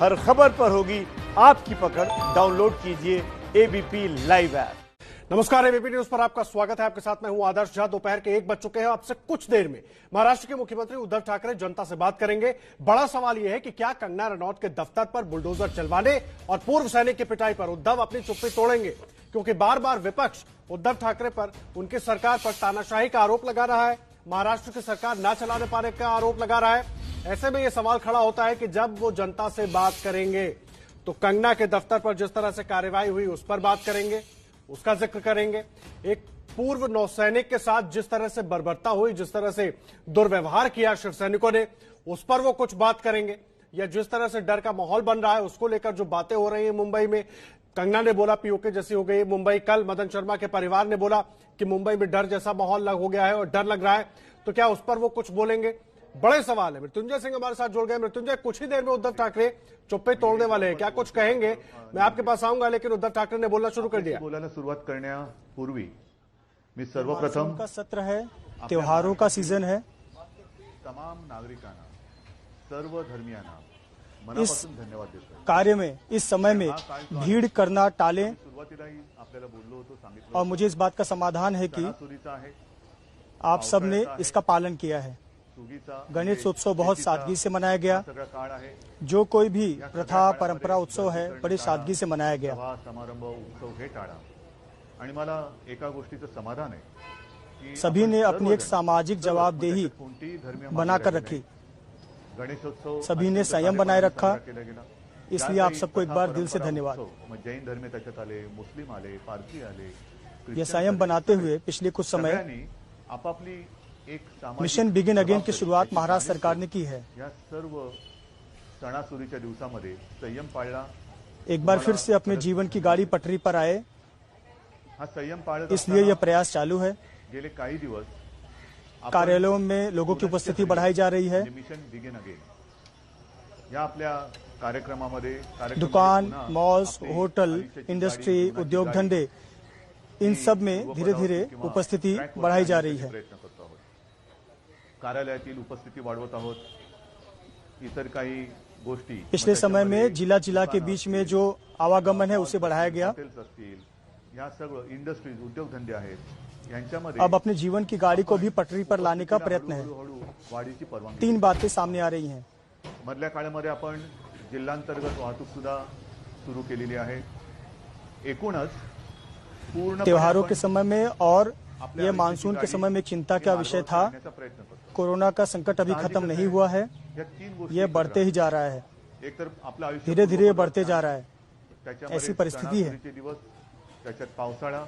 हर खबर पर होगी आपकी पकड़। डाउनलोड कीजिए एबीपी लाइव ऐप। नमस्कार, एबीपी न्यूज पर आपका स्वागत है। आपके साथ मैं हूं आदर्श झा। दोपहर के 1 बज चुके हैं। आपसे कुछ देर में महाराष्ट्र के मुख्यमंत्री उद्धव ठाकरे जनता से बात करेंगे। बड़ा सवाल यह है कि क्या कंगना रनौत के दफ्तर पर बुलडोजर चलवाने और पूर्व सैनिक की पिटाई पर उद्धव अपनी चुप्पी तोड़ेंगे, क्योंकि बार बार विपक्ष उद्धव ठाकरे पर, उनकी सरकार पर तानाशाही का आरोप लगा रहा है, महाराष्ट्र की सरकार न चलाने पाने का आरोप लगा रहा है। ऐसे में यह सवाल खड़ा होता है कि जब वो जनता से बात करेंगे तो कंगना के दफ्तर पर जिस तरह से कार्रवाई हुई उस पर बात करेंगे, उसका जिक्र करेंगे। एक पूर्व नौसैनिक के साथ जिस तरह से बर्बरता हुई, जिस तरह से दुर्व्यवहार किया शिव सैनिकों ने, उस पर वो कुछ बात करेंगे। या जिस तरह से डर का माहौल बन रहा है उसको लेकर जो बातें हो रही हैं मुंबई में, कंगना ने बोला पीओके जैसी हो गई मुंबई। कल मदन शर्मा के परिवार ने बोला कि मुंबई में डर जैसा माहौल हो गया है और डर लग रहा है, तो क्या उस पर वो कुछ बोलेंगे? बड़े सवाल है। मृत्युंजय सिंह हमारे साथ जुड़ गए। मृत्युंजय, कुछ ही देर में उद्धव ठाकरे चुप्पी तोड़ने वाले हैं, क्या कुछ कहेंगे? मैं आपके पास आऊंगा, लेकिन उद्धव ठाकरे ने बोलना शुरू कर दिया। बोलायला सुरुवात करण्यापूर्वी मी सर्वप्रथम का सत्र है, त्योहारों का सीजन है, तमाम नागरिकांना, सर्व धर्मियांना इस मनापासून धन्यवाद देतो। कार्य में इस समय में भीड़ करना टालें। सुरुवातीलाही आपल्याला बोललो होतो, सांगितलं और मुझे इस बात का समाधान है कि सणासुदीचा आहे, आप सबने इसका पालन किया है। सुगीचा गणेश उत्सव बहुत सादगी से मनाया गया। सगळा काळ आहे, जो कोई भी प्रथा परंपरा उत्सव है बड़ी सादगी से मनाया गया। सभा समारंभ उत्सव हे टाळा। आणि मला एका गोष्टीचं समाधान आहे की सभी ने अपनी एक सामाजिक जवाबदेही कोणतीही धर्मीय बनाकर रखी। गणेशोत्सव सभी ने संयम बनाए रखा, केला गेला। इसलिए आप सबको एक बार दिल से धन्यवाद। जैन धर्म त्याच्यात आले, मुस्लिम आले, पारसी आले। ये संयम बनाते हुए पिछले कुछ समय सगळ्यांनी आपापली एक सामाजिक मिशन बिगिन अगेन की शुरुआत महाराष्ट्र सरकार ने की है। या सर्व सणासुदीच्या दिवसामध्ये संयम पाळला। एक बार फिर से अपने जीवन की गाड़ी पटरी पर आए, हा संयम पाळत इसलिए यह प्रयास चालू है। गेले काही दिवस कार्यालयों में लोगों की उपस्थिति बढ़ाई जा रही है। मिशन बिगिन अगेन या आपल्या कार्यक्रमामध्ये दुकान, मॉल्स, होटल, इंडस्ट्री, उद्योग धंधे, इन सब में धीरे धीरे उपस्थिति बढ़ाई जा रही है। प्रयत्न करतो आहोत, कार्यालयातील उपस्थिती वाढवत आहोत, इतर काही गोष्टी पिछले समय में जिला जिला के बीच में जो आवागमन है उसे बढ़ाया गया। हॉटेल्स असतील, या सगळं इंडस्ट्रीज, उद्योग धंदे आहेत, यांच्यामध्ये अब अपने जीवन की गाड़ी को भी पटरी पर लाने का प्रयत्न है। हळूहळू वाढीची परवानगी। 3 बातें सामने आ रही हैं। मधल्या काळामध्ये आपण जिल्हांतर्गत वाहतूक सुद्धा सुरू केलेली आहे। एकूणच पूर्ण त्योहारों के समय में और यह मानसून के समय में चिंता का विषय था। कोरोना का संकट अभी खत्म नहीं हुआ है, यह बढ़ते ही जा रहा है, धीरे धीरे बढ़ते जा रहा है। ऐसी परिस्थिती है। त्याच्यात पावसाळा,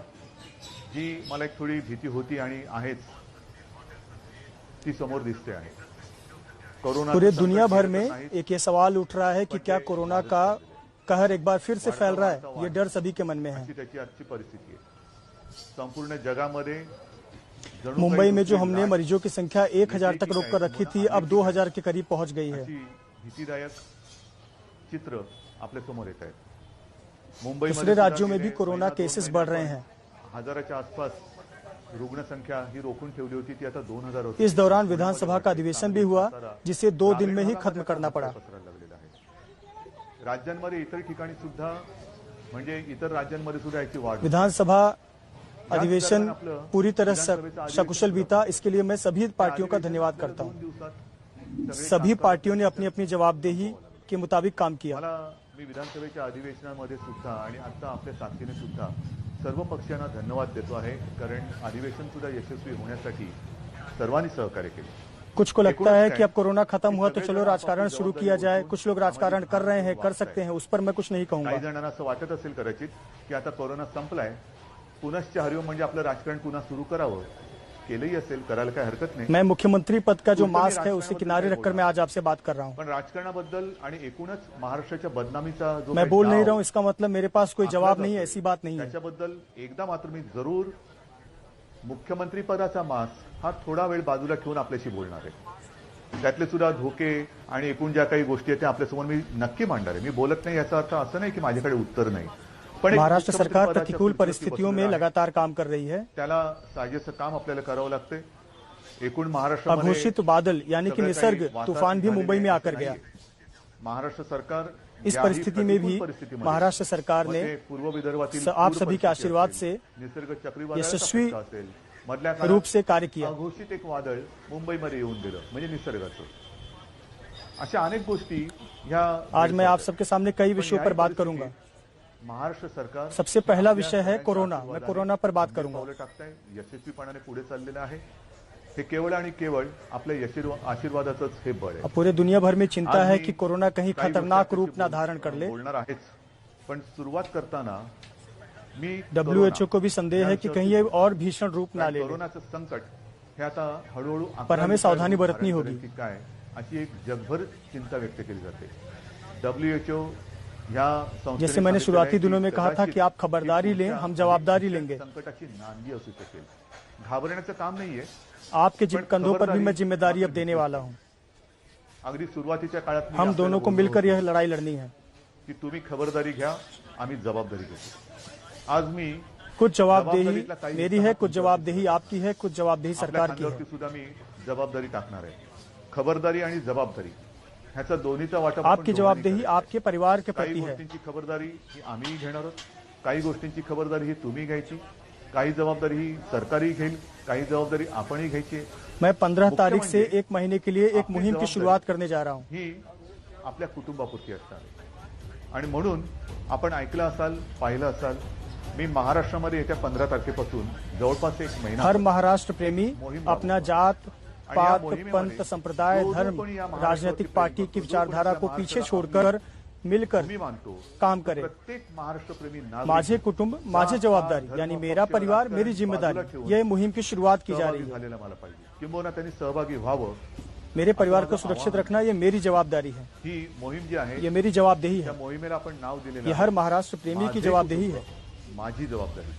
जी मला एक थोडी भीती होती आणि आहेच, ती समोर दिसते आहे। कोरोना पूरे दुनिया भर में एक ये सवाल उठ रहा है कि क्या कोरोना का कहर एक बार फिर से फैल रहा है। ये डर सभी के मन में है। त्याची आजची परिस्थिती आहे। संपूर्ण जगामध्ये मुंबई में जो हमने मरीजों की संख्या 1000 तक रोककर रखी थी, अब 2000 के करीब पहुंच गई है। भीतिदायक चित्र आपल्या समोर येत आहे। मुंबई दूसरे राज्यों में भी कोरोना केसेस बढ़ रहे हैं। हजाराच्या आसपास रुग्ण संख्या ही रोखून ठेवली होती, ती आता 2000 होती। इस दौरान विधानसभा का अधिवेशन भी हुआ, जिसे 2 दिन में ही खत्म करना पड़ा। राज्यांमध्ये इतर ठिकाणी सुद्धा, म्हणजे इतर राज्यांमध्ये सुद्धा याची वाढ। विधानसभा अधिवेशन पूरी तरह सकुशल बीता, इसके लिए मैं सभी पार्टियों का धन्यवाद करता हूं। सभी पार्टियों ने अपनी अपनी जवाबदेही के मुताबिक काम किया। मी विधानसभेच्या अधिवेशनामध्ये सुद्धा आणि आता आपल्या साथीने सुद्धा सर्व पक्षांना धन्यवाद देतो आहे, कारण अधिवेशन सुद्धा यशस्वी होण्यासाठी सर्वांनी सहकार्य केले। कुछ को लगता है कि अब कोरोना खत्म हुआ तो चलो राजकारण शुरू किया जाए। कुछ लोग राजकारण कर रहे हैं, कर सकते हैं, उस पर मैं कुछ नहीं कहूंगा। काही जणांना असं वाटत असेल कदाचित की आता कोरोना संपलाय, पुनश्च हरिओम म्हणजे आपलं राजकारण पुन्हा सुरू करावं। केलंही असेल, करायला काही हरकत नाही। मैं मुख्यमंत्री पद का जो मास्क है उसे किनारे रखकर मैं आज आपसे बात कर रहा हूं। पण राजकारणाबद्दल आणि एकूणच महाराष्ट्राच्या बदनामीचा जो मैं बोल नहीं रहा हूं, इसका मतलब मेरे पास कोई जवाब नहीं है, ऐसी बात नहीं है। त्याच्याबद्दल एकदा मात्र मी जरूर मुख्यमंत्री पदाचा मास्क हा थोडा वेळ बाजूला ठेवून आपल्याशी बोलणार आहे। त्यातले सुद्धा धोके आणि एकूण ज्या काही गोष्टी आहेत त्या आपल्यासमोर मी नक्की मांडणार आहे। मी बोलत नाही याचा अर्थ असं नाही की माझ्याकडे उत्तर नाही, पण महाराष्ट्र सरकार प्रतिकूल परिस्थितियों में लगातार काम कर रही है। त्याला साजेसं काम आपल्याला करावं लागते। एकूण महाराष्ट्रामध्ये अघोषित बादल यानी कि निसर्ग तूफान भी मुंबई में आकर गया। महाराष्ट्र सरकार इस परिस्थिति में भी महाराष्ट्र सरकार ने पूर्व विदर्भातील आप सभी के आशीर्वाद से निसर्ग चक्रीवादळ यशस्वी असेल, मधल्या काळात रूप से कार्य किया। अघोषित एक वादळ मुंबईमध्ये येऊन गेलं, म्हणजे निसर्गाचं। अशा अनेक गोष्टी ह्या आज मैं आप सबके सामने कई विषयों पर बात करूंगा। महाराष्ट्र सरकार सबसे पहला विषय है कोरोना। मैं कोरोना पर बात करूंगा। पावलं टाकताय, यशस्वीपणाने पुढे चाललेलं आहे। हे केवळ आणि केवळ आपल्या आशीर्वादाचंच हे बळ आहे। पूरे दुनिया भर में चिंता है कि कोरोना कहीं खतरनाक रूप न धारण कर ले। बोलणार आहेच, पण सुरुवात करताना मी WHO को भी संदेह है कि कहीं ये और भीषण रूप ना ले ले। कोरोनाचं संकट हे आता हळूहळू पर हमें सावधानी बरतनी होगी। काय अशी एक जगभर चिंता व्यक्त केली जाते। WHO जैसे मैंने शुरुआती दिनों में कहा था कि आप खबरदारी लें, हम जवाबदारी लेंगे। संकटाची नांदी असू शकेल, घाबरण्याचं काम नाहीये। आपके कंधों पर भी मैं जिम्मेदारी अब देने वाला हूं। अगदी सुरुवातीच्या काळात हम दोनों को मिलकर यह लड़ाई लड़नी है की तुम्ही खबरदारी घ्या, आम्ही जबाबदारी घेतो। आज मी कुछ जवाबदेही मेरी है, कुछ जवाबदेही आपकी है, कुछ जवाबदेही सरकार की है। सुद्धा मी जबाबदारी टाकणार आहे। खबरदारी आणि जबाबदारी ह्याचा दोन्हीचा वाटा आपकी जवाबदेही आपके परिवार के प्रति है। काही गोष्टींची खबरदारी ही आम्ही घेणार आहोत, काही गोष्टींची खबरदारी ही तुम्ही घ्यायची, काही जबाबदारी ही सरकारही घेईल, काही जबाबदारी आपणही घ्यायची। मैं 15 तारीख से 1 महीने के लिए एक मुहिम की शुरुआत करने जा रहा हूं। ही आपल्या कुटुंबापुरती असणार आणि म्हणून आपण ऐकलं असाल, पाहिलं असाल, मी महाराष्ट्रामध्ये येत्या 15 तारखेपासून जवळपास 1 महिना हर महाराष्ट्र प्रेमी अपना जात पात पंथ संप्रदाय धर्म राजनीतिक पार्टी की विचारधारा को पीछे छोड़कर मिलकर काम करे। प्रत्येक महाराष्ट्र प्रेमी माझे कुटुंब माझी जवाबदारी यानी मेरा परिवार मेरी जिम्मेदारी, यह मुहिम की शुरुआत की जा रही है। किंबहुना त्यांनी सहभागी व्हावं। मेरे परिवार को सुरक्षित रखना ये मेरी जवाबदारी है। ही मोहीम जी आहे, ये मेरी जवाबदेही है। मोहिमेला आपण नाव दिलेलं ये हर महाराष्ट्र प्रेमी की जवाबदेही है। माझी जबाबदारी,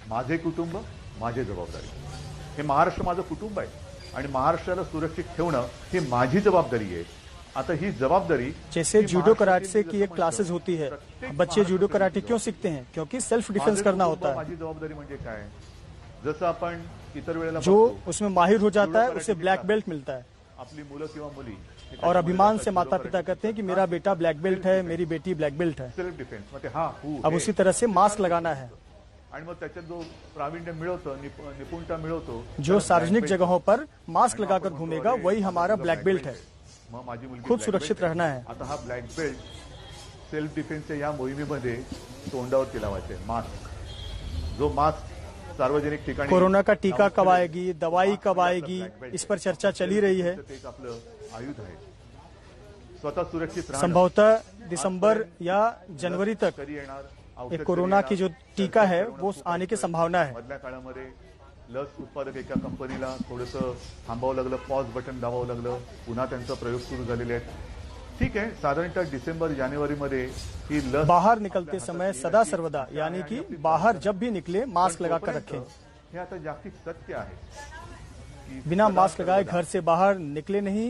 माझे कुटुंब माझी जबाबदारी। हे महाराष्ट्र माझं कुटुंब आहे आणि महाराष्ट्राला सुरक्षित ठेवणं ही माझी जबाबदारी आहे। आता ही जबाबदारी जैसे जूडो कराटे की एक क्लासेस होती है, बच्चे जूडो कराटे क्यों सीखते हैं? क्योंकि सेल्फ डिफेंस करना होता है। माझी जबाबदारी म्हणजे काय? जसं आपण इतर वेळेला जो उसमें माहिर हो जाता है उसे ब्लैक बेल्ट मिलता है। आपली मुलं किंवा मुली और अभिमान से माता पिता कहते हैं कि मेरा बेटा ब्लैक बेल्ट है, मेरी बेटी ब्लैक बेल्ट है। सेल्फ डिफेंस म्हणजे अब उसी तरह से मास्क लगाना है। आणि मग त्याच्यात जो प्रावीण्य मिळवतो, निपुणता मिळवतो, जो सार्वजनिक जगहों पर मास्क लगाकर घूमेगा वही हमारा ब्लैक बेल्ट है। खूब सुरक्षित रहना है। आता हा ब्लॅक बेल्ट सेल्फ डिफेन्सच्या या मोहिमेमध्ये तोंडावरती लावायचे मास्क। जो मास्क सार्वजनिक ठिकाणी कोरोना का टीका कब आएगी, दवाई कब आएगी, इस पर चर्चा चली रही है। आपलं आयुध आहे। स्वतः सुरक्षित राहणं संभवतः दिसंबर या जनवरी तक एक कोरोना की जो टीका है वो आने की संभावना है। मधल्या काळामध्ये लस उत्पादक एका कंपनीला थोडंसं थांबावं लागलं, पॉज बटन दाबावं लागलं, पुन्हा त्यांचा प्रयोग सुरू झालेले आहेत। ठीक आहे, साधारणतः डिसेंबर जानेवारीमध्ये ही लस बाहर निकलते समय सदा सर्वदा यानी कि बाहर जब भी निकले मास्क लगाकर रखें। हे आता जागतिक सत्य आहे। बिना मास्क लगाए घर से बाहर निकले नहीं,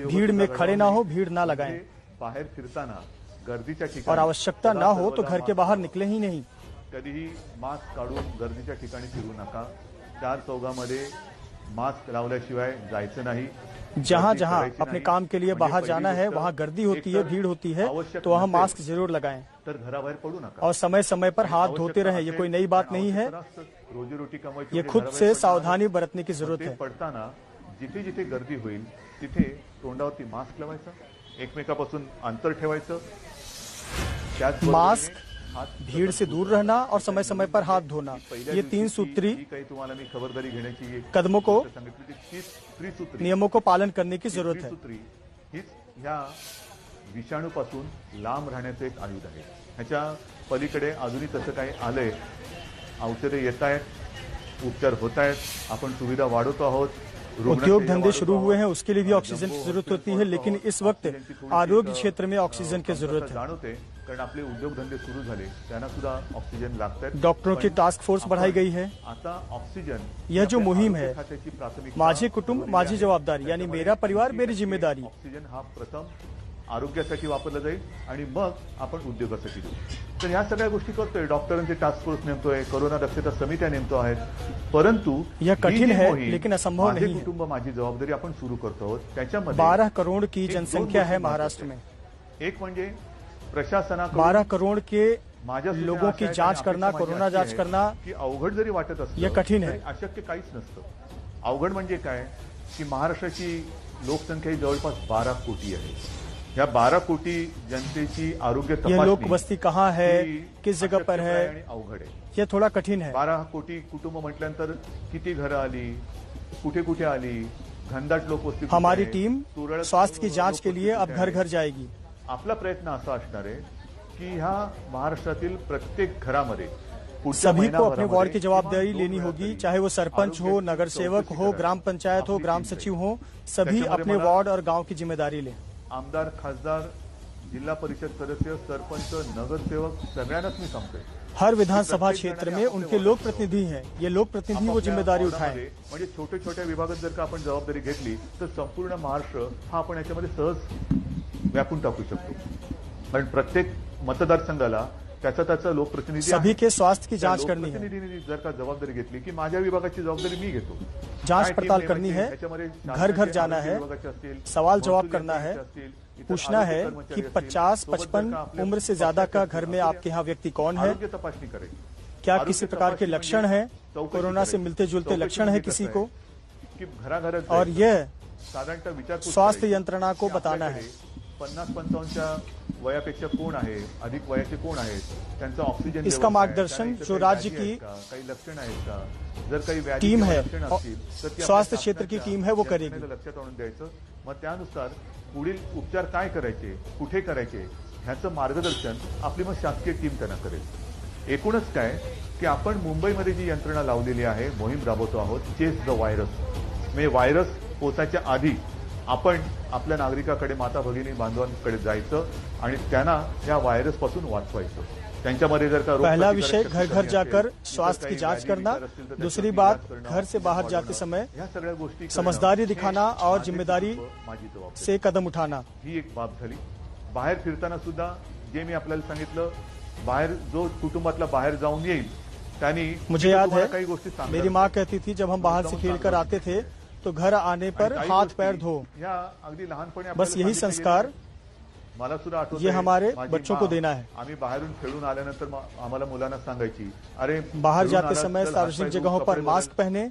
भीड़ में खड़े ना हो, भीड़ ना लगाएं। बाहेर फिरताना गर्दीच्या ठिकाणी और आवश्यकता ना हो तो घर के बाहर निकले ही नहीं। कधीही मास्क काढून गर्दीच्या ठिकाणी फिरू नका। 4 चौघामध्ये मास्क लावल्याशिवाय जायचं नाही। जहां जहां अपने काम के लिए बाहर जाना है वहां गर्दी होती है, भीड़ होती है, तो वहां मास्क जरूर लगाएं। तर घराबाहेर पडू नका और समय समय पर हाथ धोते रहें। ये कोई नई बात नहीं है, रोजी रोटी कमवायची, ये खुद से सावधानी बरतने की जरूरत है। पडताना जिथे जिथे गर्दी होईल तिथे तोंडावरती मास्क लावायचा, एकमेकापासून अंतर ठेवायचं। मास्क, भीड़ से दूर रहना और समय समय पर हाथ धोना, ये 3 सूत्री तुम्हाला मी खबरदारी घेण्याची कदमों को, त्रिसूत्री नियमों को पालन करने की जरूरत है। हीच ह्या विषाणूपासून लांब राहण्याचं एक आयुध आहे। ह्याच्या पलीकडे अजूनही तसं काही आलंय, औषधे येत आहेत, उपचार होत आहेत, आपण सुविधा वाढवतो आहोत, उद्योग धंधे शुरू हुए हैं, उसके लिए भी ऑक्सीजन की जरूरत होती है, लेकिन इस वक्त आरोग्य क्षेत्र में ऑक्सीजन की जरूरत है। जाणवते कारण आपले उद्योग धंदे सुरू झाले, त्यांना सुद्धा ऑक्सीजन लागतात। डॉक्टरों की टास्क फोर्स बढ़ाई गई है। आता ऑक्सीजन यह जो मुहिम है माझे कुटुंब माझी जबाबदारी यानी मेरा परिवार मेरी जिम्मेदारी, ऑक्सीजन हा प्रथम आरोग्यासाठी वापरला जाईल आणि मग आपण उद्योगासाठी देऊ। तर ह्या सगळ्या गोष्टी करतोय, डॉक्टरांचे टास्क फोर्स नेमतोय, कोरोना दक्षता समित्या नेमतो आहेत, परंतु यह कठिन है लेकिन असंभव नहीं है। कुटुंब माझी जबाबदारी आपण सुरू करतो आहोत। त्याच्यामध्ये 12 करोड़ की जनसंख्या है महाराष्ट्र में। एक म्हणजे प्रशासनाकडून 12 करोड़ के माझ्या सूचना लोगों अशा की आहेत जांच आणि करना, अपेक्षा माझी कोरोना अशी जांच आहे करना की अवघड जरी वाटत असलं ये कठीण है। तरी अशक्य काहीच नसतं. अवघड म्हणजे काय की महाराष्ट्राची लोकसंख्या ही जवळपास 12 कोटी आहे. या 12 कोटी जनतेची आरोग्य ये तपासणी लोक बस्ती कहाँ है, ही किस जगह पर अशक्य है, आणि अवघड आहे. ये थोड़ा कठिन है। 12 कोटी कुटुंब म्हटल्यानंतर किती घरं आली, कुठे कुठे आली, घनदाट लोकवस्ती कुठे हमारी आहे, टीम तुरळक स्वास्थ्य की जांच के लोकवस्ती लिए अब कुठे घर आहे. घर जाएगी। आपला प्रयत्न असा असणार आहे की ह्या महाराष्ट्रातील प्रत्येक घरामध्ये पुढच्या सभी को अपने महिनाभरामध्ये वार्ड की जवाबदारी किमान लेनी 2 वेळा होगी, तरी चाहे वो सरपंच हो, आरोग्याची नगर सेवक चौकशी हो, करा. ग्राम पंचायत हो, आपली ग्राम टीम सचिव जाईल. हो, सभी त्याच्यामध्ये अपने मला वार्ड और गांव की जिम्मेदारी लें। आमदार, खासदार, जिल्हा परिषद सदस्य, सरपंच, नगरसेवक सगळ्यांनाच मी सांगतोय हर विधानसभा क्षेत्र में उनके लोक प्रतिनिधि हैं, ये लोक प्रतिनिधि वो आपापल्या जिम्मेदारी उठाएं। वार्डामध्ये म्हणजे छोट्या छोट्या विभागात जर का आपण जबाबदारी घेतली तर संपूर्ण महाराष्ट्र हा आपण याच्यामध्ये सहज व्यापून टाकू शकतो. कारण प्रत्येक मतदारसंघाला त्याचा लोकप्रतिनिधी सभी आहे. के स्वास्थ्य की त्या जांच करनी है, लोकप्रतिनिधींनी जर का जबाबदारी घेतली की माझ्या विभागाची जबाबदारी मी घेतो, जांच काय पड़ताल टीम करनी है, नेमायची, याच्यामध्ये घर घर जाना आरोग्य है, विभागाचे असतील, सवाल जवाब महसूल करना है, यंत्रणेचे असतील, इतर पूछना आरोग्य है कर्मचारी कि असतील, 50-55 सोबत जर का आपल्या उम्र से ज्यादा का पक्षाचे घर में असतील, आपके यहाँ व्यक्ति कौन है, आरोग्य तपासणी करेल. क्या आरोग्य किसी प्रकार के तपासणी लक्षण म्हणजे है, चौकशी कोरोना से करेल. मिलते जुलते चौकशी लक्षण है म्हणजे किसी कसं को, आहे की घराघरात और जायचं. यह साधारणतः विचारपूस स्वास्थ्य करायची यंत्रणा को की बताना है. आपल्याकडे 50-55च्या वयापेक्षा कोण आहे, अधिक वयाचे कोण आहेत, त्यांचा ऑक्सिजन इसका लेवल काय, मार्गदर्शन त्यांना इतर जो काही राज्य व्याधी आहेत की का, काही लक्षण आहेत का, जर काही व्याधी टीम किंवा है, लक्षणं और असतील तर ती स्वास्थ्य आपल्या क्षेत्र की शासनाच्या टीम है, वो यंत्रणेला करेगी. लक्षात आणून द्यायचं. मग त्यानुसार पुढील उपचार काय करायचे, कुठे करायचे ह्याचं मार्गदर्शन आपली मग शासकीय टीम त्यांना करेल. एकूणच काय की आपण मुंबईमध्ये जी यंत्रणा लावलेली आहे, मोहीम राबवतो आहोत, चेस द व्हायरस. म्हणजे व्हायरस पोचायच्या आधी आपण आपल्या नागरिकाकडे, माता भगिनी बांधवांकडे जायचं आणि त्यांना या व्हायरस पासून वाचवायचं. त्यांच्यामध्ये जर का पहला रोगप्रतिकारक विषय शक्ती घर घर कमी जाकर असेल, स्वास्थ्य इतर की काही जांच व्याधी करना, विकार असतील तर दूसरी त्याचा बात इलाज करणं, घर से बाहर वाढवणं, जाते समय ह्या सगळ्या गोष्टी समझदारी करणं, दिखाना हे और माझे जिम्मेदारी कुटुंब, माझी जबाबदारी. से कदम उठाना। ही एक बाब झाली. बाहेर फिरताना सुद्धा जे मी आपल्याला सांगितलं, बाहेर जो कुटुंबातला बाहेर जाऊन येईल त्यांनी मुझे याद तुम्हाला है काही गोष्टी सांगतात. मेरी माँ कहती थी जब हम बाहर से खेल कर आते थे तो घर आने पर आणि काही हाथ गोष्टी पैर धो। ह्या अगदी लहानपणी बस आपल्याला यही सांगितल्या संस्कार गेल्या. मला सुद्धा आठवत ये आहे, हमारे माझी बच्चों को माँ, देना है. आम्ही बाहेरून खेळून आल्यानंतर आम्हाला मुलांना सांगायची, अरे बाहर खेळून जाते आलात समय तर सार्वजनिक हातपाय धुवून जगहों पर कपडे मास्क बदल. पहने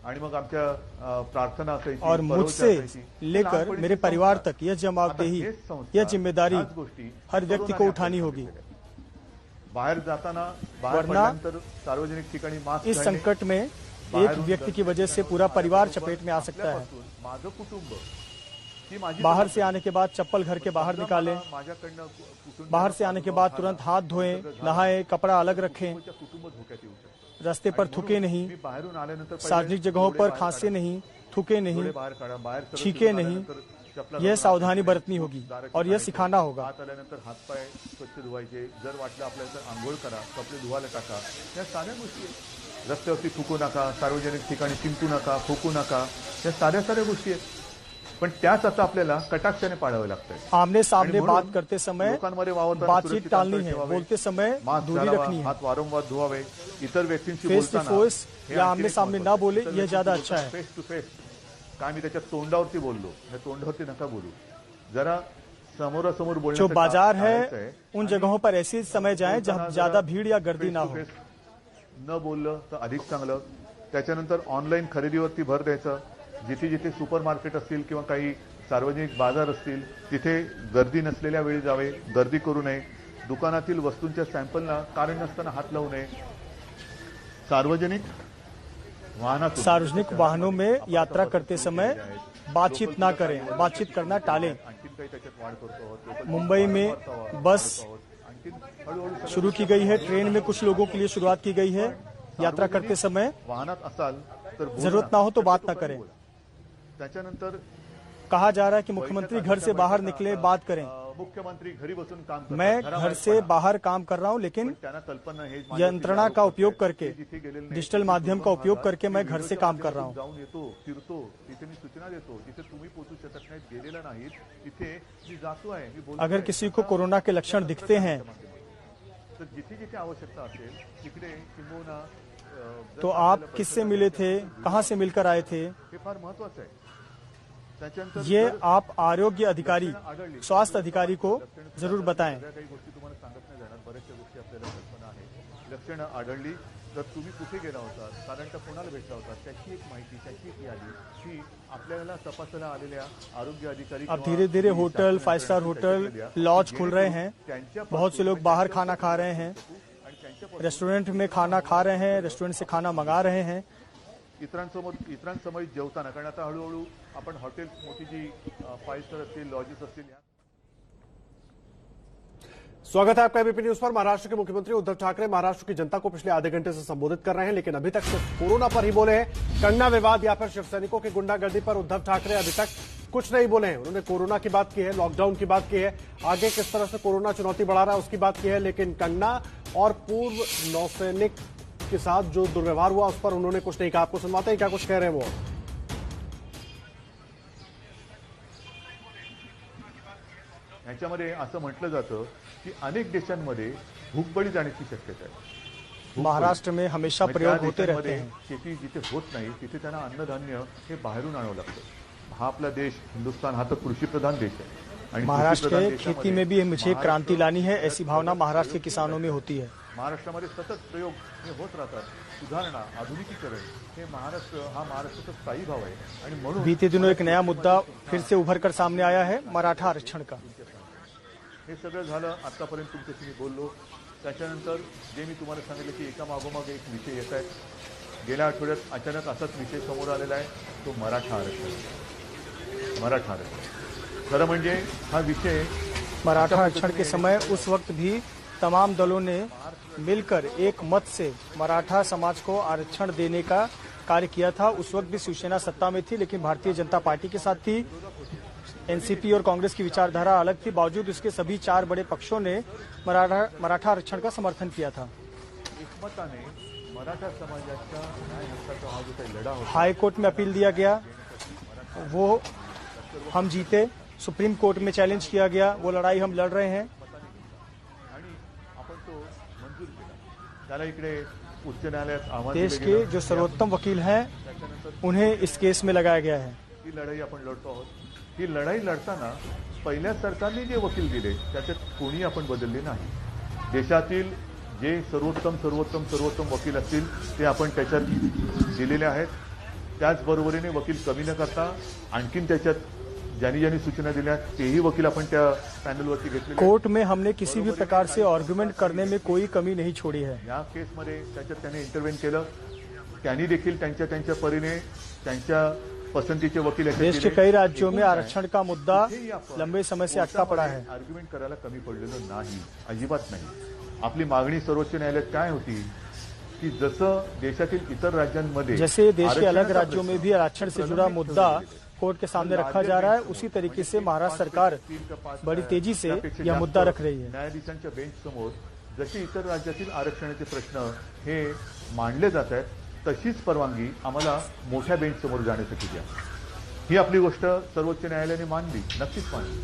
आणि मग आमच्या प्रार्थना असायची, और परवच्या मुझसे असायची. लेकर लहानपणीचे मेरे परिवार संस्कार. तक यह जवाबदेही, आता हेच संस्कार, यह जिम्मेदारी ह्याच गोष्टी हर व्यक्ति को कोरोनाने उठानी आपल्याला होगी। सांगितलेल्या. बाहेर जाताना, बाहेर वरना पडल्यानंतर सार्वजनिक ठिकाणी मास्क इस घालणे, संकट में एक बाहेरून व्यक्ति की वजह से दर्शन पूरा परिवार आपल्याबरोबर, चपेट में आ सकता है। आपल्यापासून माझं कुटुंब ही माझी बाहर जबाबदारी. से आने के बाद चप्पल घर के बाहर समजा निकालें, मला माझ्याकडनं कुटुंबाला बाहर से आने के बाद तुरंत हाथ धोएं, नहाएं, कपड़ा अलग रखें, कुटुंब धोक्यात येऊ शकतं. रास्ते पर आणि थूके म्हणून नहीं, मी बाहेरून आल्यानंतर पहिले सार्वजनिक जगहों डोळे पर बाहेर खांसे काढा. नहीं, थूके नहीं, डोळे बाहेर काढा, बाहेर सरळ छींके फिरून नहीं, आल्यानंतर चपला यह घालून सावधानी हात बरतनी धुवून, होगी दाराची और यह पाणी सिखाना ठेवा. होगा। हात आल्यानंतर हातपाय स्वच्छ धुवायचे, जर वाटलं आपल्याला तर आंघोळ करा, कपडे धुवायला टाका. या साऱ्या गोष्टी आहेत. रस्त्यावरती थुकू नका, सार्वजनिक ठिकाणी शिंकू नका, खोकू नका, या साऱ्या गोष्टी आहेत. पण त्याच आता आपल्याला कटाक्षाने पाळावे लागतात. आमने सामने आणि बात म्हणून करते समय लोकांमध्ये वावरताना बातचीत सुरक्षित टालनी अंतर है, ठेवावे, बोलते समय मास्क दूरी घालावा, रखनी है, हात वारंवार धुवावे, इतर व्यक्तींशी फेस टू बोलताना फेस हे या आणखी आमने एक सामने महत्त्वाचं ना आहे. बोले, इतर यह व्यक्तींशी ज्यादा बोलताना अच्छा है। Face to face. काय मी त्याच्या तोंडावरती बोललो, या तोंडावरती नका बोलू. जरा समोरासमोर जो बोलण्याचं बाजार काम है टाळायचं आहे. उन आणि जगहों पर ऐसे समय जाएं जहां बोलताना ज्यादा जरा भीड़ या गर्दी face ना to हो। face न बोललं तर अधिक चांगलं. त्याच्यानंतर ऑनलाईन खरेदीवरती भर द्यायचा. जिथे जिथे सुपर मार्केट असतील किंवा काही सार्वजनिक बाजार असतील तिथे गर्दी नसलेल्या वेळी जावे, गर्दी करू नये. दुकानातील वस्तूंच्या सॅम्पलना कारण नसताना हात लावू नये. सार्वजनिक वाहनों में यात्रा करते समय बातचीत ना करें, बातचीत करना टालें। मुंबई में बस शुरू की गई है, ट्रेन में कुछ लोगों के लिए शुरुआत की गई है। यात्रा करते समय वाहनात असाल तर जरूरत ना हो तो बात ना करें। त्याच्यानंतर कहा जा रहा है कि मुख्यमंत्री घर से बाहर निकले, बात करें। मुख्यमंत्री घरी बसून काम करतात. मैं घर से बाहर काम कर रहा हूं, लेकिन त्यांना कल्पना हे यंत्रणा का उपयोग करके, डिजिटल माध्यम का उपयोग करके मैं घर से काम कर रहा हूं। जाऊन येतो, फिरतो, तिथे मी सूचना देतो, जिथे तुम्ही पोहोचू शकत नाहीत, गेलेला नाहीत, तिथे मी जातो आहे, मी बोलतो अगर आहे. किसी को कोरोना के लक्षण दिखते हैं तर जिथे जिथे आवश्यकता असेल तिकडे किंबहुना तो आप किससे मिले थे, कहां से मिलकर आए थे, हे फार महत्वाचं आहे. त्याच्यानंतर ये आप आरोग्य अधिकारी, स्वास्थ्य अधिकारी को जरूर बताएं। काही गोष्टी तुम्हाला सांगत नाही जाणार, बऱ्याचशा गोष्टी आपल्याला कल्पना आहे। लक्षणं आढळली तर तुम्ही कुठे गेला होता, साधारणतः कोणाला भेटला होता, त्याची एक माहिती, त्याची एक यादी ही आपल्याला तपासायला आलेल्या आरोग्य अधिकारी। अब धीरे धीरे होटल, 5 स्टार होटल, लॉज खुल रहे हैं, बहुत से लोग बाहर खाना खा रहे हैं, रेस्टोरेंट में खाना खा रहे हैं, रेस्टोरेंट से खाना मंगा रहे हैं। इतरांसमोर जेवताना, कारण आता हळूहळू आपण हॉटेल, मोठी जी 5 स्टार असतील, लॉजेस असतील, स्वागत है आपका एबीपी न्यूज पर। महाराष्ट्र के मुख्यमंत्री उद्धव ठाकरे महाराष्ट्र की जनता को पिछले आधे घंटे से संबोधित कर रहे हैं, लेकिन अभी तक सिर्फ कोरोना पर ही बोले हैं। कंगना विवाद या फिर शिवसैनिकों की गुंडागर्दी पर उद्धव ठाकरे अभी तक कुछ नहीं बोले हैं। उन्होंने कोरोना की बात की है, लॉकडाउन की बात की है, आगे किस तरह से कोरोना चुनौती बढ़ा रहा है उसकी बात की है, लेकिन कंगना और पूर्व नौसैनिक के साथ जो दुर्व्यवहार हुआ उस पर उन्होंने कुछ नहीं कहा। आपको सुनवाते हैं क्या कुछ कह रहे हैं वो। याच्यामध्ये असं म्हटलं जातं की अनेक देशांमध्ये भूकबळी जाण्याची शक्यता आहे। महाराष्ट्र में हमेशा प्रयोग होते रहते देशांमध्ये हैं। शेती जिथे होत नाही तिथे त्यांना अन्नधान्य हे बाहेरून आणावं लागतं। हा आपला देश, हिंदुस्थान हा तर कृषीप्रधान देश आहे आणि महाराष्ट्र कृषीप्रधान के देशामध्ये खेती में भी मुझे क्रांति लानी है, ऐसी भावना महाराष्ट्र के किसानों में होती है। महाराष्ट्रामध्ये सतत प्रयोग हे होत राहतात, सुधारणा, आधुनिकीकरण हे महाराष्ट्राचा स्थायी भाव आहे आणि म्हणून बीते दिनों एक नया मुद्दा फिर से उभर कर सामने आया है, मराठा आरक्षण का। हे सगळं झालं। आतापर्यंत तुमच्याशी मी बोललो, त्याच्यानंतर जे मी तुम्हाला सांगितलं की एका मागोमाग एक विषय येत आहेत। गेल्या आठवड्यात अचानक असाच विषय समोर आलेला आहे, तो मराठा आरक्षण। मराठा आरक्षण खरं म्हणजे हा विषय मराठा आरक्षण के समय उस वक्त भी तमाम दलों ने मिलकर एक मत से मराठा समाज को आरक्षण देने का कार्य किया था। उस वक्त भी शिवसेना सत्ता में थी, लेकिन भारतीय जनता पार्टी के साथ थी। एनसीपी और कांग्रेस की विचारधारा अलग थी। बावजूद उसके सभी 4 बड़े पक्षों ने मराठा आरक्षण का समर्थन किया था। एकमताने मराठा समाजाच्या न्याय हक्काचा हा जो काही लढा होता, हाई कोर्ट में अपील दिया गया, वो हम जीते। सुप्रीम कोर्ट में चैलेंज किया गया, वो लड़ाई हम लड़ रहे हैं आणि आपण तो मंजूर केला। त्याला इकडे उच्च न्यायालयात आव्हान देश दिलं के गेलं। जो सर्वोत्तम वकील हैं उन्हें इस केस में लगाया गया है। ही लढाई आपण लढतो आहोत। ही लढाई लढताना पहिल्या सरकारने जे वकील दिले त्याच्यात कोणी आपण बदलले नाही। देशातील जे सर्वोत्तम वकील असतील ते आपण त्याच्यात दिलेले आहेत। त्याचबरोबरीने वकील कमी न करता आणखीन त्याच्यात ज्यांनी सूचना दिल्या तेही वकील आपण त्या पॅनलवरती घेतले। कोर्ट में हमने किसी भी प्रकार से आर्ग्यूमेंट करने में कोई कमी नहीं छोड़ी है। या केसमध्ये त्याच्यात त्याने इंटरव्हेन केलं, त्यांनी देखील त्यांच्या परीने त्यांच्या पसंतीचे वकील देश के कई राज्यों में आरक्षण का मुद्दा लंबे समय से अटका पड़ा है। आर्ग्युमेंट करायला कमी पडलेलं नाही, अजिबात नाही। आपली मागणी सर्वोच्च न्यायालयात काय होती की जसं देशातील इतर राज्यांमध्ये जैसे देश के अलग राज्यों में भी आरक्षण से जुड़ा मुद्दा कोर्ट के सामने रखा जा रहा है, उसी तरीके से महाराष्ट्र सरकार बड़ी तेजी से यह मुद्दा रख रही है। न्यायाधीशांच्या बेंच समोर जसे इतर राज्यातील आरक्षणाचे प्रश्न हे मांडले जात आहेत तशीच परवानगी आम्हाला मोठ्या बेंच समोर जाण्यासाठी द्या। ही आपली गोष्ट सर्वोच्च न्यायालयाने मानली, नक्कीच मानली,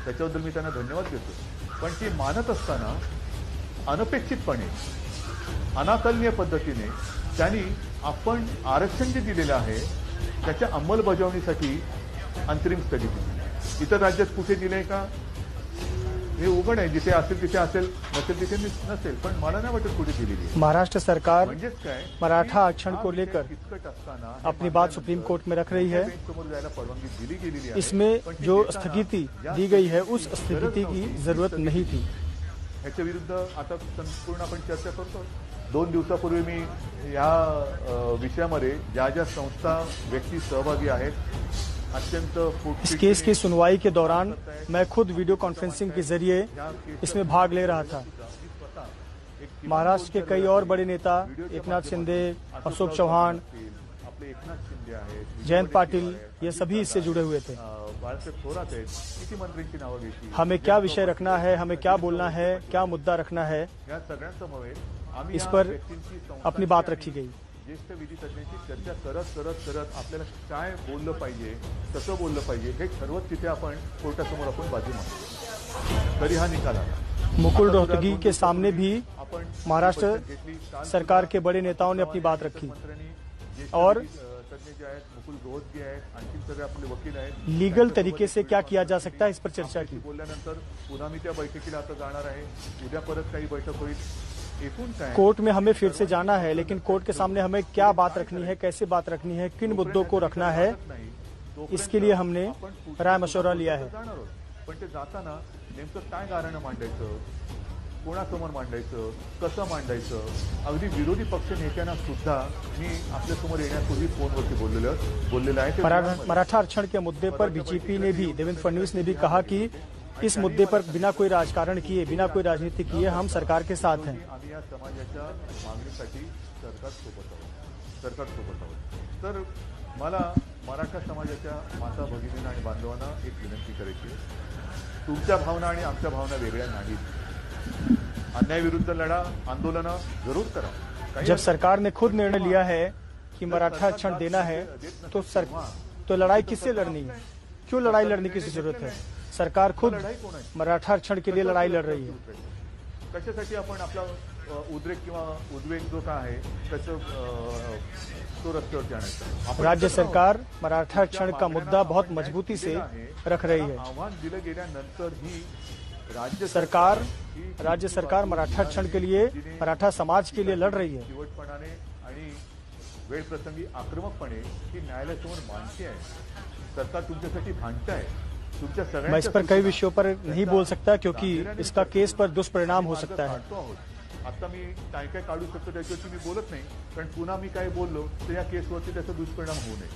त्याच्याबद्दल मी त्यांना धन्यवाद देतो। पण ती मानत असताना अनपेक्षितपणे, अनाकलनीय पद्धतीने त्यांनी आपण आरक्षण जे दिलेलं आहे त्याच्या अंमलबजावणीसाठी अंतरिम स्थगिती दिली। इतर राज्यात कुठे दिलंय का हे उघड आहे, जिथे असेल तिथे असेल, नसेल तिथे नसेल, पण मला नाही वाटत कुठे दिलेली आहे। महाराष्ट्र सरकार म्हणजेच काय, मराठा आरक्षण को लेकर किचकट असताना अपनी बात सुप्रीम कोर्ट में रख रही है। समोर जायला परवानगी दिली गेलेली आहे। इसमें जो स्थगिती दी गई है उस स्थगिती की जरूरत नहीं थी। याच्या विरुद्ध आता संपूर्ण आपण चर्चा करतो। 2 दिवसापूर्वी मी या विषयामध्ये ज्या संस्था, व्यक्ती सहभागी आहेत, अत्यंत इस केस की सुनवाई के दौरान मैं खुद वीडियो कॉन्फ्रेंसिंग के जरिए इसमें भाग ले रहा था। महाराष्ट्र के कई और बड़े नेता, एकनाथ शिंदे, अशोक चौहान, जयंत पाटिल, ये सभी इससे जुड़े हुए थे। हमें क्या विषय रखना है, हमें क्या बोलना है, क्या मुद्दा रखना है, इस पर अपनी बात रखी गई। ज्येष्ठ विधी तज्ञांची चर्चा करत आपल्याला काय बोललं पाहिजे, कसं बोललं पाहिजे हे ठरवत तिथे आपण कोर्टासमोर आपण बाजू मांडतो। तरी हा निकाल आला। मुकुल रोहतगी के सामने भी महाराष्ट्र सरकार के बड़े नेताओं ने अपनी बात रखी और मुकुल रोहतगी आहेत, आणखी सगळे आपले वकील आहेत. लीगल तरीके से क्या किया जा सकता है, इस पर चर्चा की. बोलल्यानंतर पुन्हा मी त्या बैठकीला आता जाणार आहे. उद्या परत काही बैठक होईल. एकूण काय कोर्ट में हमें फिर से जाना है, लेकिन कोर्ट के सामने हमें क्या बात रखनी है, कैसे बात रखनी है, किन मुद्दों को रखना है, इसके लिए हमने राय मशवरा लिया है. जाणार आहोत. पण ते जाताना नेमकं काय कारण मांडायचं, कोणासमोर मांडायचं, कसं मांडायचं, अगदी विरोधी पक्ष नेत्यांना सुद्धा मी आपल्यासमोर येण्यापूर्वी फोनवरती बोललेलं आहे. ते मराठा आरक्षण के मुद्दे पर बीजेपी ने भी, देवेंद्र फडणवीस ने भी कहा कि इस मुद्दे पर बिना कोई राजकारण किए, बिना कोई राजनीति किए हम सरकार के साथ हैं. आम्ही या समाजाच्या मागणीसाठी सरकार सोबत आहोत. तर मला मराठा समाजाच्या माता भगिनींना आणि बांधवांना एक विनंती करायची आहे. तुमच्या भावना आणि आमच्या भावना वेगळ्या नाहीत. अन्यायाविरुद्ध लढा, आंदोलनं जरूर करा. जब सरकार ने खुद निर्णय लिया है कि मराठा आरक्षण देना है, तो लड़ाई किससे लड़नी है, क्यों लड़ाई लड़ने की जरूरत है. सरकार खुद मराठा आरक्षण के लिए लड़ाई लड़ रही है. कशासाठी आपण आपला उद्रेक किंवा उद्वेग जो काय आहे त्याचं तो रस्त्यावरती आणायचा. राज्य सरकार मराठा आरक्षण का मुद्दा बहुत मजबूती से रख रही है. आव्हान दिलं गेल्यानंतर ही राज्य सरकार मराठा आरक्षण के लिए, मराठा समाज के लिए लड़ रही है. चिवटपणाने आणि वेळ प्रसंगी आक्रमकपणे ही न्यायालयासमोर मांडते आहे. सरकार तुमच्यासाठी भांडत आहे. मैं इस पर कई विषयों पर नहीं बोल सकता क्योंकि इसका केस पर दुष्परिणाम हो सकता है. आता मी काय काय काढू शकतो त्याच्यावरती मी बोलत नाही, कारण पुन्हा मी काय बोललो तर या केसवरती त्याचा दुष्परिणाम होऊ नये.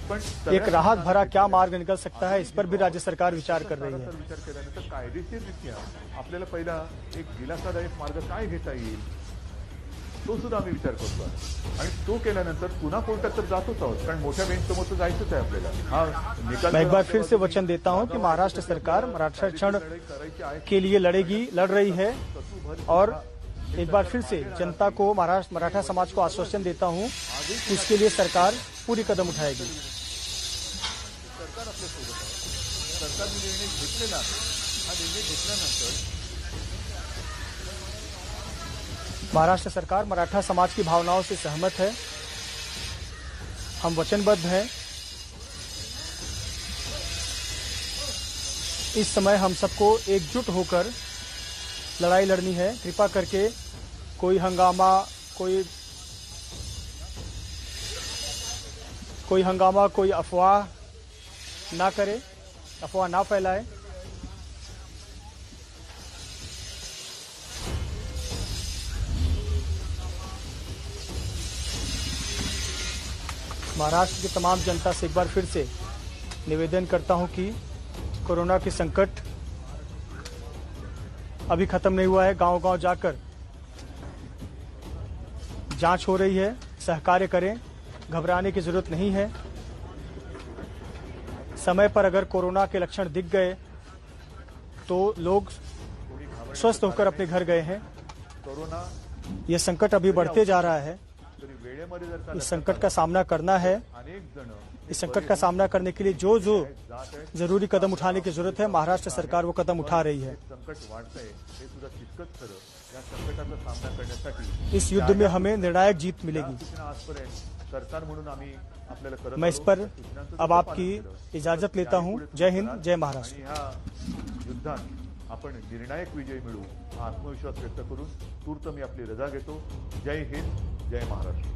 पण एक राहत भरा क्या मार्ग निकल सकता है, इस पर भी राज्य सरकार विचार कर रही है. विचार केल्यानंतर कायदेशीररित्या आपल्याला पहिला एक दिलासादायक मार्ग काय घेता येईल तो सुद्धा आम्ही विचार करतो. आणि तो केल्यानंतर पुन्हा कोर्टात तर जातोच आहोत, कारण मोठ्या बेंचसमोर तर जायचंच आहे आपल्याला. हा निकाल मैं एक बार फिर से वचन देता हूं कि महाराष्ट्र सरकार मराठा आरक्षण के लिए लड़ रही है, और एक बार फिर से जनता को, मराठा समाज को आश्वासन देता हूं कि इसके लिए सरकार पूरी कदम उठाएगी. सरकार आपल्यासोबत आहे. सरकारने निर्णय घेतलेला आहे. हा निर्णय घेतल्यानंतर महाराष्ट्र सरकार मराठा समाज की भावनाओं से सहमत है. हम वचनबद्ध हैं. इस समय हम सबको एकजुट होकर लड़ाई लड़नी है. कृपा करके कोई हंगामा, कोई अफवाह ना करे, अफवाह ना फैलाए. महाराष्ट्र की तमाम जनता से एक बार फिर से निवेदन करता हूं कि कोरोना की संकट अभी खत्म नहीं हुआ है. गांव-गांव जाकर जांच हो रही है. सहकार्य करें, घबराने की जरूरत नहीं है. समय पर अगर कोरोना के लक्षण दिख गए तो लोग स्वस्थ होकर अपने घर गए हैं. यह संकट अभी बढ़ते जा रहा है. इस संकट का सामना करना है. इस संकट का सामना करने के लिए जो जरूरी कदम उठाने की जरूरत है, महाराष्ट्र सरकार वो कदम उठा रही है. इस युद्ध में हमें निर्णायक जीत मिलेगी. मैं इस पर अब आपकी इजाजत लेता हूं. जय हिंद, जय महाराष्ट्र. आपण निर्णायक विजय मिळवू हा आत्मविश्वास व्यक्त करून तूर्त मी आपली रजा घेतो. जय हिंद, जय महाराष्ट्र.